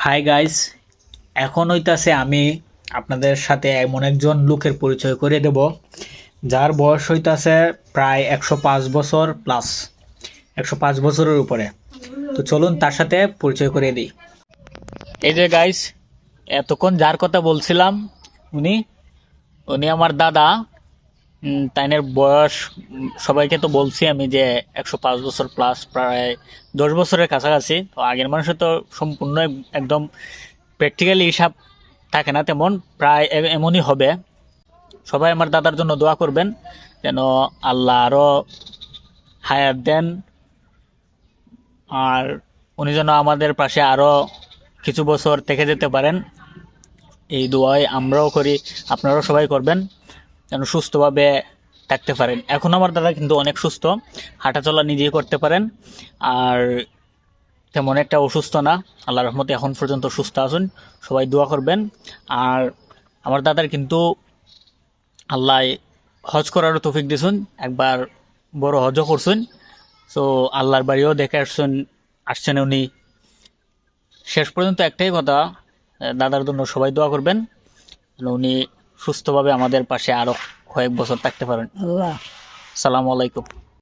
Hi guys, এখন হইতাছে আমি আপনাদের সাথে এমন একজন লোকের পরিচয় করে দেব যার বয়স হইতাছে প্রায় 105 বছর প্লাস, 105 বছরের উপরে। তো চলুন তার সাথে পরিচয় করে দিই। এই যে গাইস, এতক্ষণ যার কথা বলছিলাম উনি উনি আমার দাদা। তাইনের বয়স সবাইকে তো বলছি আমি যে 105 বছর প্লাস, প্রায় 10 বছরের কাছাকাছি। তো আগের মানুষের তো সম্পূর্ণ একদম প্র্যাকটিক্যালি হিসাব থাকে না, তেমন প্রায় এমনই হবে। সবাই আমার দাদার জন্য দোয়া করবেন যেন আল্লাহ আরও হায়াত দেন, আর উনি যেন আমাদের পাশে আরও কিছু বছর থেকে যেতে পারেন। এই দোয়াই আমরাও করি, আপনারাও সবাই করবেন যেন সুস্থভাবে থাকতে পারেন। এখন আমার দাদা কিন্তু অনেক সুস্থ, হাঁটাচলা নিজেই করতে পারেন, আর তেমন একটা অসুস্থ না। আল্লাহর রহমতে এখন পর্যন্ত সুস্থ আছেন। সবাই দোয়া করবেন। আর আমার দাদার কিন্তু আল্লাহ হজ করারও তৌফিক দিয়েছেন, একবার বড় হজও করছেন। সো আল্লাহর বাড়িও দেখে আসছেন উনি। শেষ পর্যন্ত একটাই কথা, দাদার জন্য সবাই দোয়া করবেন যেন উনি সুস্থভাবে আমাদের পাশে আরো কয়েক বছর থাকতে পারেন। সালামু আলাইকুম।